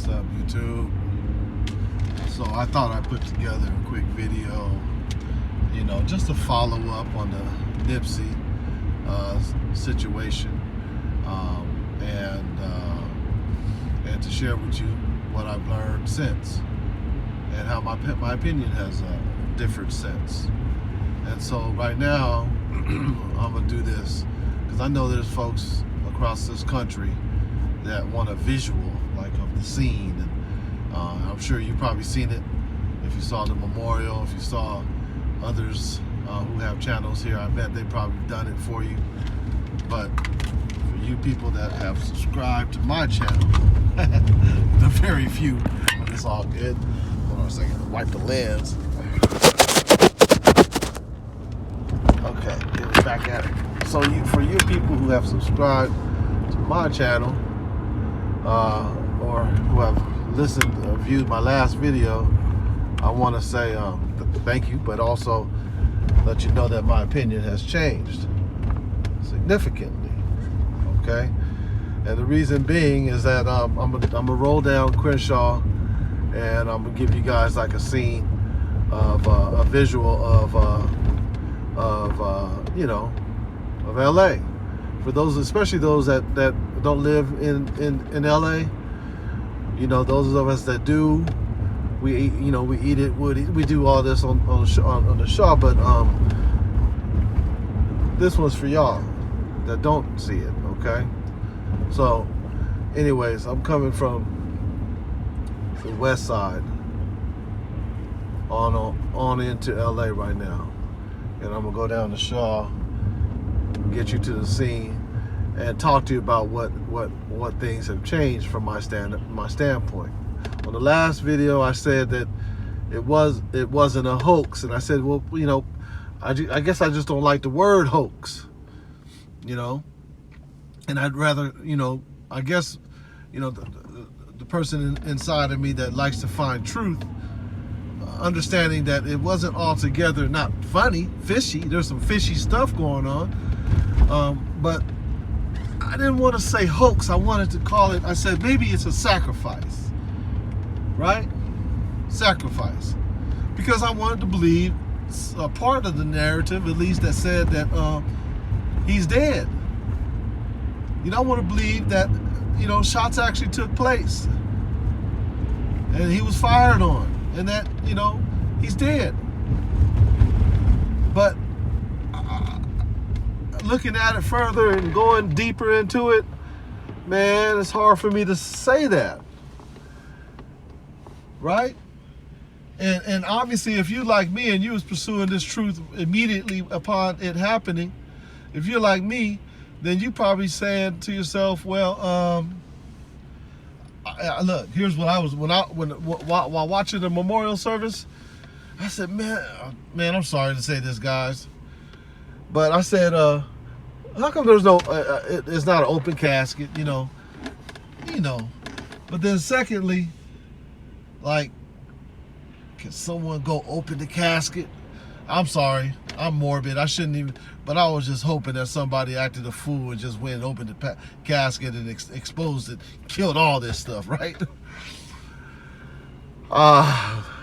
What's up, YouTube? So I thought I'd put together a quick video, just to follow up on the Nipsey situation, and to share with you what I've learned since, and how my opinion has differed since. And so right now, I'm gonna do this because I know there's folks across this country that want a visual, like, of the scene, and I'm sure you've probably seen it if you saw the memorial, if you saw others who have channels here. I bet they've probably done it for you. But for you people that have subscribed to my channel, the very few, it's all good. Hold on a second, wipe the lens. Okay, get it back at it. So for you people who have subscribed to my channel, or who have listened or viewed my last video, I want to say thank you, but also let you know that my opinion has changed significantly. Okay, and the reason being is that I'm gonna roll down Crenshaw, and I'm gonna give you guys like a scene of a visual of LA. For those, especially those that don't live in LA, those of us that do, we eat it. We do all this on the show, but this one's for y'all that don't see it. Okay, so anyways, I'm coming from the west side on into LA right now, and I'm gonna go down to Shaw, get you to the scene, and talk to you about what things have changed from my standpoint. On the last video, I said that it wasn't a hoax, and I said, well, I guess I just don't like the word hoax, and I'd rather, I guess, the person inside of me that likes to find truth, understanding that it wasn't altogether not funny, fishy. There's some fishy stuff going on, but I didn't want to say hoax. I wanted to call it, I said, maybe it's a sacrifice, right? Sacrifice. Because I wanted to believe a part of the narrative, at least, that said that he's dead. I want to believe that, shots actually took place, and he was fired on, and that, he's dead. But looking at it further and going deeper into it, man, it's hard for me to say that, right? And obviously, if you like me and you was pursuing this truth immediately upon it happening, if you're like me, then you probably saying to yourself, well, look, here's what I was, while watching the memorial service, I said, man, I'm sorry to say this, guys, but I said, how come there's no, it's not an open casket, but then secondly, like, can someone go open the casket? I'm sorry, I'm morbid, I shouldn't even, but I was just hoping that somebody acted a fool and just went and opened the casket and exposed it, killed all this stuff, right?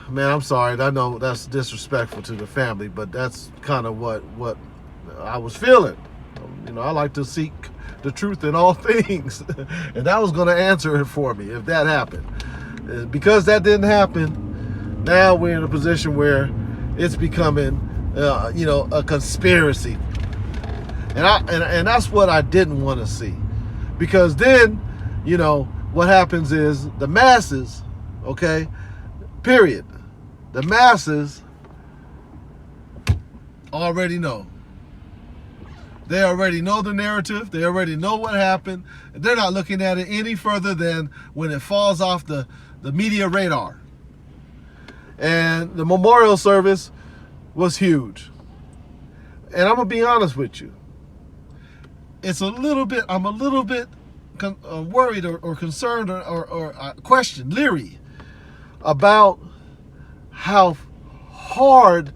Man, I'm sorry, I know that's disrespectful to the family, but that's kind of what I was feeling. I like to seek the truth in all things, and that was going to answer it for me if that happened. Because that didn't happen, now we're in a position where it's becoming, a conspiracy, and that's what I didn't want to see, because then, what happens is the masses, okay, period, the masses already know. They already know the narrative. They already know what happened. They're not looking at it any further than when it falls off the media radar. And the memorial service was huge. And I'm going to be honest with you. I'm a little bit worried or concerned or questioned, leery about how hard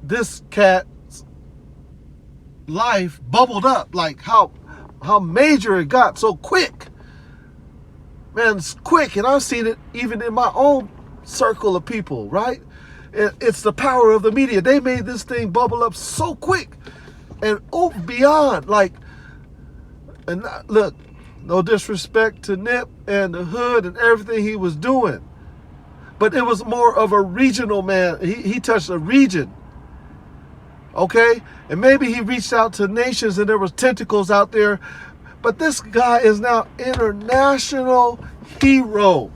this cat's life bubbled up, like how major it got so quick. Man, it's quick, and I've seen it even in my own circle of people, right? It's the power of the media. They made this thing bubble up so quick and beyond, like, and look, no disrespect to Nip and the hood and everything he was doing, but it was more of a regional man. He touched a region, okay? And maybe he reached out to nations and there was tentacles out there, but this guy is now international hero.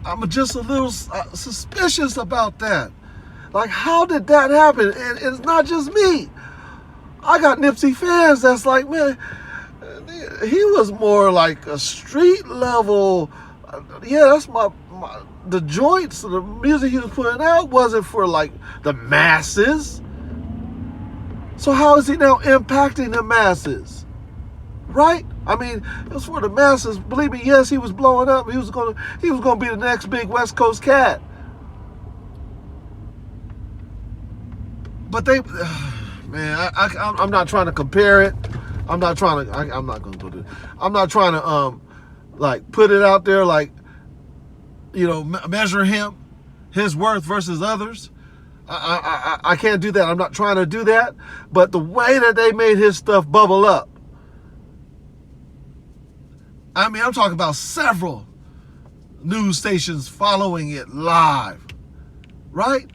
I'm just a little suspicious about that. Like, how did that happen? And it's not just me. I got Nipsey fans that's like, man, he was more like a street level. Yeah, that's the joints, the music he was putting out wasn't for like the masses. So how is he now impacting the masses? Right? I mean, it was for the masses. Believe me, yes, he was blowing up. He was gonna be the next big West Coast cat. But they, man, I'm not trying to compare it. I'm not trying to. I'm not gonna do this. I'm not trying to like put it out there like, you know, measure his worth versus others. I can't do that. I'm not trying to do that. But the way that they made his stuff bubble up, I mean, I'm talking about several news stations following it live, right?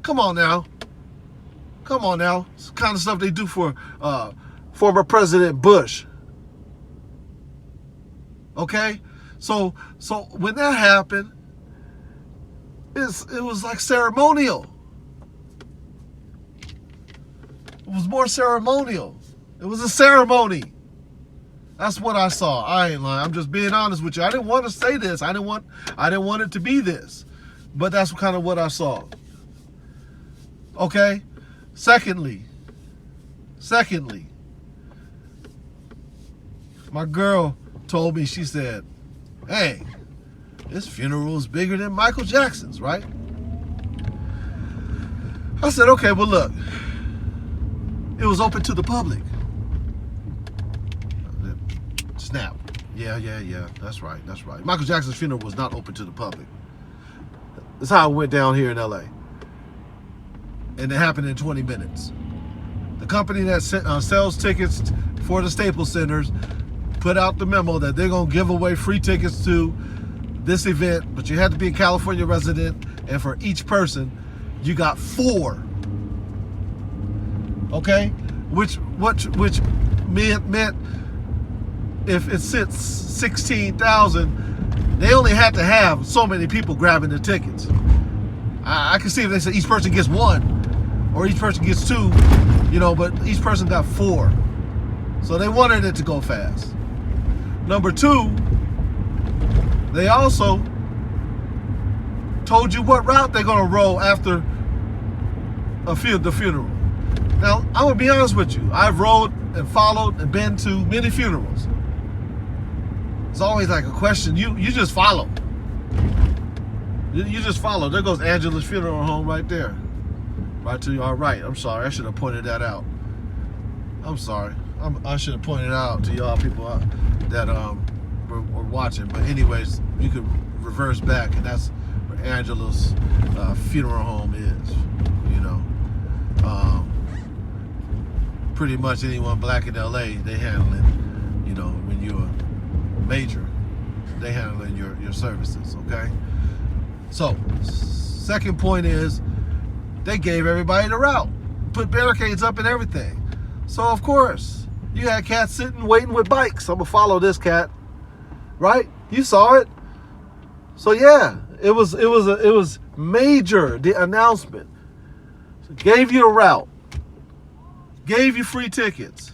Come on now. It's the kind of stuff they do for former President Bush. Okay? So when that happened, it was like ceremonial. It was more ceremonial. It was a ceremony. That's what I saw. I ain't lying. I'm just being honest with you. I didn't want to say this. I didn't want it to be this. But that's kind of what I saw. Okay? Secondly, my girl told me, she said, hey, this funeral is bigger than Michael Jackson's, right? I said, okay, well, look, it was open to the public. Snap. Yeah, that's right. Michael Jackson's funeral was not open to the public. That's how it went down here in LA. And it happened in 20 minutes. The company that sells tickets for the Staples Centers put out the memo that they're going to give away free tickets to this event, but you had to be a California resident, and for each person, you got 4. Okay? Which meant if it sits 16,000, they only had to have so many people grabbing the tickets. I can see if they said each person gets 1 or each person gets 2, you know, but each person got 4. So they wanted it to go fast. Number 2, they also told you what route they're going to roll after the funeral. Now, I'm going to be honest with you. I've rode and followed and been to many funerals. It's always like a question. You just follow. You just follow. There goes Angela's funeral home right there. Right to your right. I'm sorry. I should have pointed that out. I'm sorry. I should have pointed out to y'all people that were watching. But anyways, you could reverse back, and that's where Angela's funeral home is. You know. Pretty much anyone black in LA, they handle it, you know, when you're major, they handling your services, okay? So, second point is, they gave everybody the route, put barricades up and everything. So, of course, you had cats sitting, waiting with bikes. I'm gonna follow this cat, right? You saw it. So, yeah, it was major, the announcement. So gave you a route. Gave you free tickets,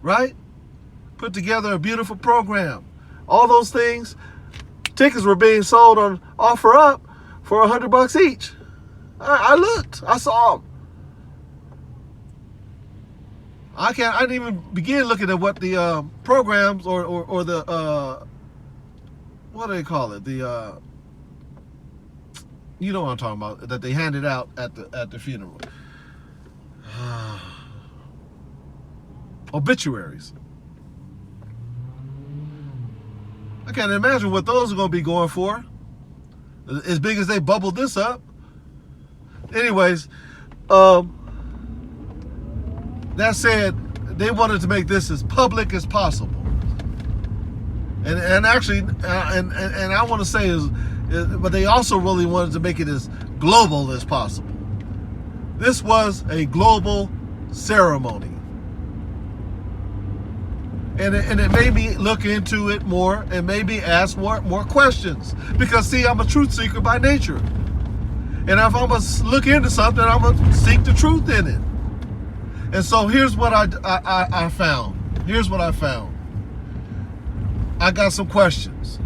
right? Put together a beautiful program. All those things, tickets were being sold on OfferUp for $100 each. I looked, I saw them. I didn't even begin looking at what the programs or the what do they call it? The you know what I'm talking about, that they handed out at the funeral. obituaries. I can't imagine what those are going to be going for, as big as they bubbled this up. Anyways, that said, they wanted to make this as public as possible. And actually, and I want to say but they also really wanted to make it as global as possible. This was a global ceremony. And it made me look into it more and maybe ask more questions. Because, see, I'm a truth seeker by nature. And if I'm going to look into something, I'm going to seek the truth in it. And so here's what I found. Here's what I found. I got some questions.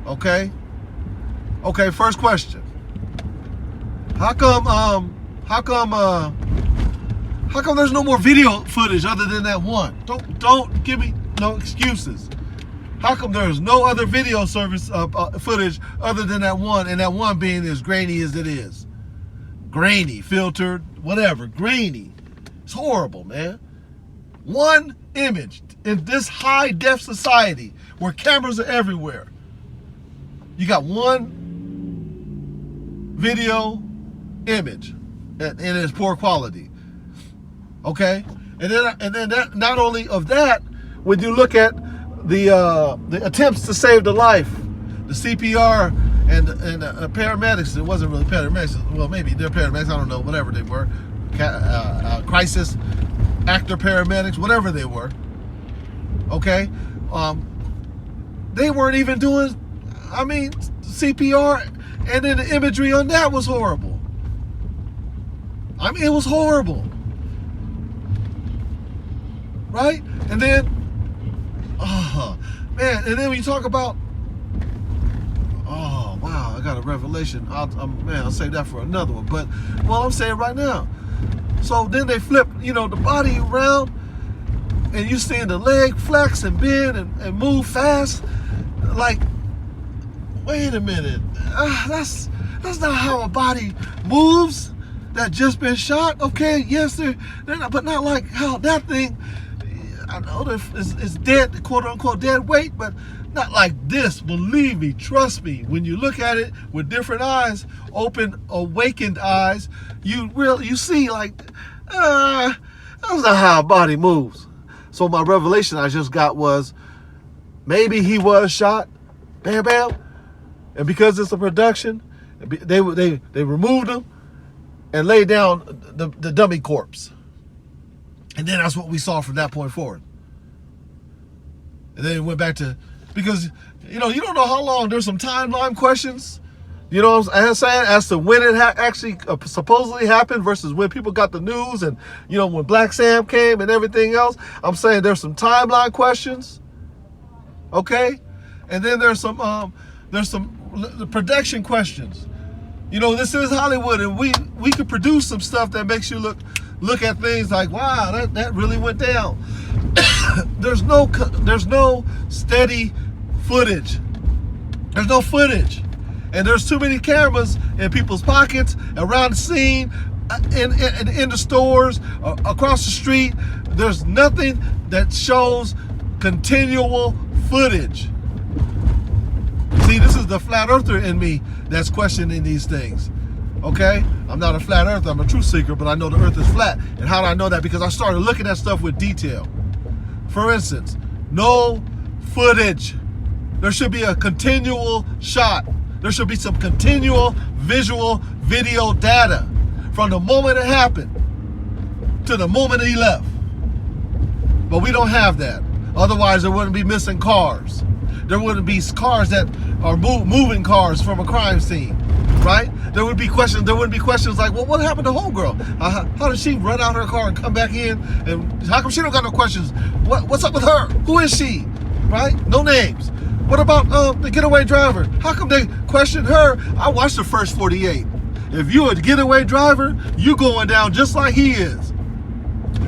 Okay? Okay, first question. How come there's no more video footage other than that one? Don't give me no excuses. How come there's no other video service footage other than that one, and that one being as grainy as it is? Grainy, filtered, whatever, grainy. It's horrible, man. One image in this high-def society where cameras are everywhere. You got one video image, and it's poor quality. Okay, and then that, not only of that, when you look at the attempts to save the life, the CPR and paramedics. It wasn't really paramedics. Well, maybe they're paramedics. I don't know. Whatever they were, crisis actor paramedics, whatever they were. Okay, they weren't even doing. I mean, CPR, and then the imagery on that was horrible. I mean, it was horrible. Right? And then, man, and then when you talk about, oh, wow, I got a revelation. I'll save that for another one. But, well, I'm saying right now. So then they flip, the body around, and you seeing the leg flex and bend and move fast. Like, wait a minute. That's not how a body moves that just been shot. Okay, yes, they're not, but not like how that thing. I know it's dead, quote unquote dead weight, but not like this. Believe me, trust me. When you look at it with different eyes, open, awakened eyes, you see like, that's not how a body moves. So my revelation I just got was, maybe he was shot, bam, bam, and because it's a production, they removed him and laid down the dummy corpse. And then that's what we saw from that point forward. And then it went back to, because, you don't know how long. There's some timeline questions, you know what I'm saying, as to when it actually supposedly happened versus when people got the news and, when Black Sam came and everything else. I'm saying there's some timeline questions, okay? And then there's some the production questions. This is Hollywood, and we could produce some stuff that makes you look at things like, wow, that really went down. There's no steady footage. There's no footage. And there's too many cameras in people's pockets, around the scene, in the stores, across the street. There's nothing that shows continual footage. See, this is the flat earther in me that's questioning these things. Okay? I'm not a flat earther, I'm a truth seeker, but I know the earth is flat. And how do I know that? Because I started looking at stuff with detail. For instance, no footage. There should be a continual shot. There should be some continual visual video data from the moment it happened to the moment he left. But we don't have that. Otherwise, there wouldn't be missing cars. There wouldn't be cars that are moving cars from a crime scene, right? There wouldn't be questions like, well, what happened to homegirl? How did she run out her car and come back in? And how come she don't got no questions? What's up with her? Who is she? Right? No names. What about the getaway driver? How come they questioned her? I watched the first 48. If you're a getaway driver, you going down just like he is.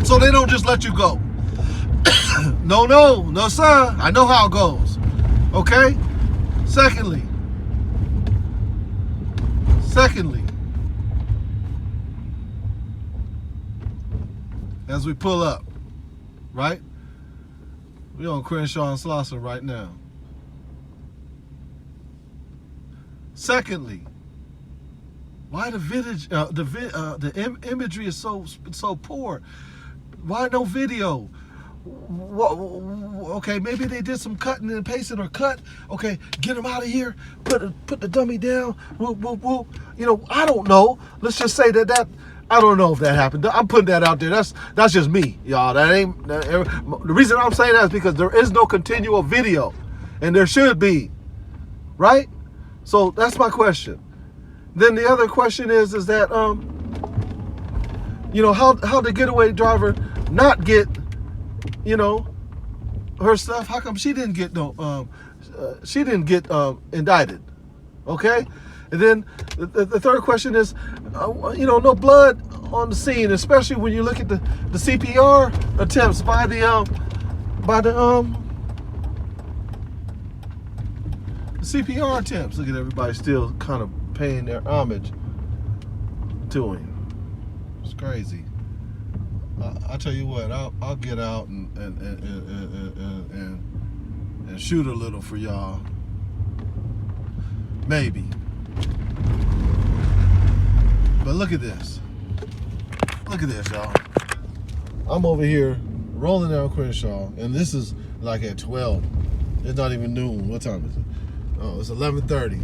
So they don't just let you go. No, sir. I know how it goes. Okay? Secondly, as we pull up, right? We on Crenshaw and Slauson right now. Secondly, why the imagery is so poor? Why no video? Okay, maybe they did some cutting and pasting or cut. Okay, get them out of here. Put the dummy down. We'll. You know, I don't know. Let's just say that I don't know if that happened. I'm putting that out there. That's just me, y'all. The reason I'm saying that is because there is no continual video, and there should be, right? So that's my question. Then the other question is that you know, how the getaway driver not get, you know, her stuff? How come she didn't get indicted? Okay, and then the third question is, you know, no blood on the scene, especially when you look at the CPR attempts by the CPR attempts. Look at everybody still kind of paying their homage to him. It's crazy. I tell you what, I'll get out and shoot a little for y'all. Maybe. But look at this. Look at this, y'all. I'm over here rolling down Crenshaw, and this is like at 12. It's not even noon. What time is it? Oh, it's 11:30.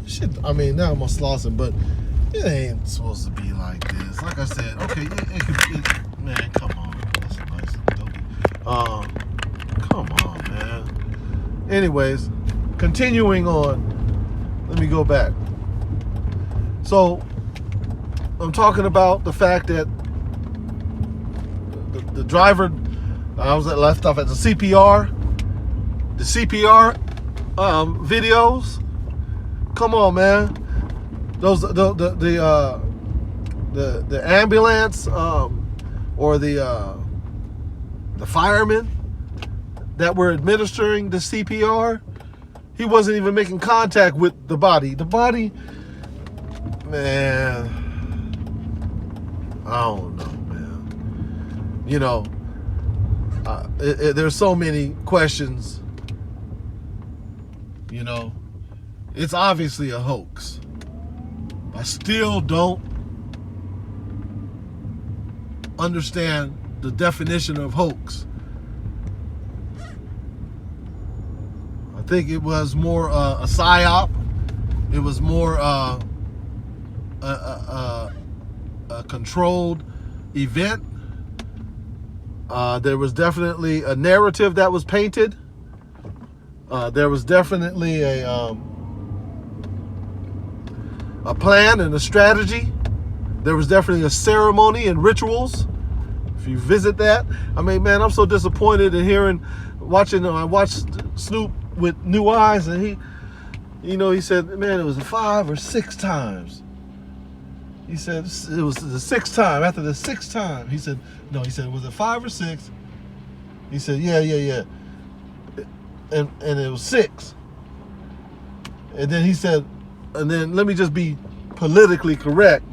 Shit, I mean, now I'm on Slauson, but it ain't supposed to be like this. Like I said, okay, man, come on. That's a nice dopey. Come on, man. Anyways, continuing on, let me go back. So, I'm talking about the fact that the driver, I was left off at the CPR. The CPR videos. Come on, man. Those the ambulance or the firemen that were administering the CPR, he wasn't even making contact with the body. The body, man, I don't know, man. You know, there's so many questions. You know, it's obviously a hoax. I still don't understand the definition of hoax. I think it was more a Psy-Op. It was more a controlled event. There was definitely a narrative that was painted. There was definitely a plan and a strategy. There was definitely a ceremony and rituals. If you visit that, I mean, man, I'm so disappointed in I watched Snoop with new eyes, and he, you know, he said, man, it was 5 or 6 times. He said it was the 6th time. After the 6th time, he said, no, he said, was it 5 or 6? He said, yeah. And it was 6. And then he said, and then let me just be politically correct,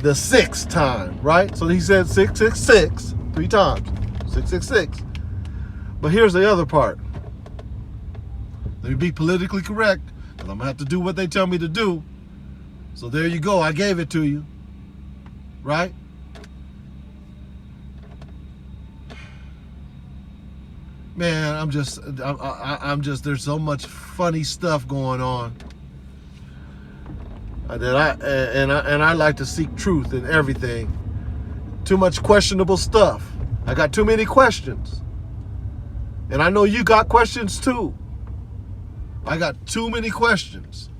the 6th time, right? So he said 666 3 times, 666. But here's the other part. Let me be politically correct, because I'm gonna have to do what they tell me to do. So there you go. I gave it to you, right? Man, I'm just, there's so much funny stuff going on that I like to seek truth in everything. Too much questionable stuff. I got too many questions. And I know you got questions too. I got too many questions.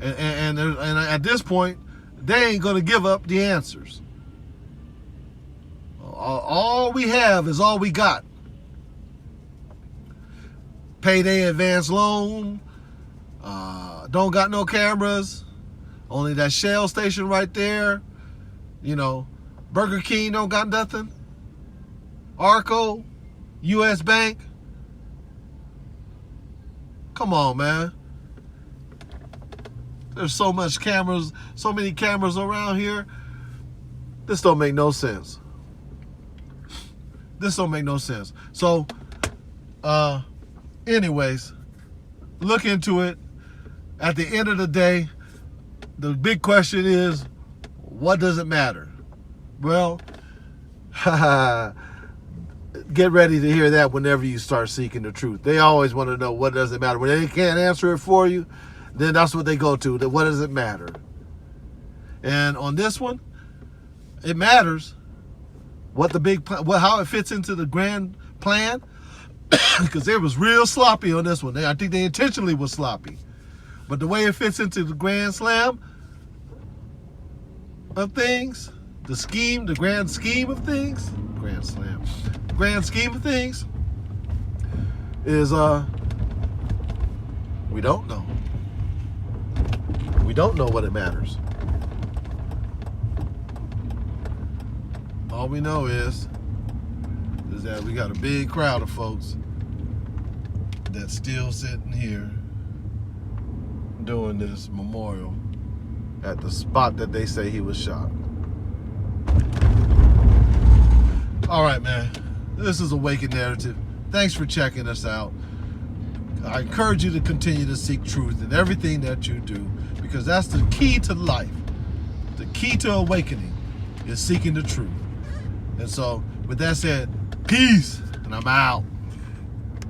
And at this point, they ain't gonna give up the answers. All we have is all we got. Payday advance loan. Don't got no cameras. Only that Shell station right there. You know, Burger King don't got nothing. Arco, U.S. Bank. Come on, man. There's so much cameras, so many cameras around here. This don't make no sense. This don't make no sense. So, anyways, look into it. At the end of the day, the big question is, what does it matter? Well, get ready to hear that whenever you start seeking the truth. They always want to know what does it matter. When they can't answer it for you, then that's what they go to. What does it matter? And on this one, it matters what the big plan, how it fits into the grand plan, because it was real sloppy on this one. I think they intentionally was sloppy. But the way it fits into the grand slam of things, the scheme, the grand scheme of things, grand slam, grand scheme of things is, we don't know. We don't know what it matters. All we know is that we got a big crowd of folks that's still sitting here doing this memorial at the spot that they say he was shot. All right, man. This is Awakened Narrative. Thanks for checking us out. I encourage you to continue to seek truth in everything that you do, because that's the key to life. The key to awakening is seeking the truth. And so, with that said, peace, and I'm out.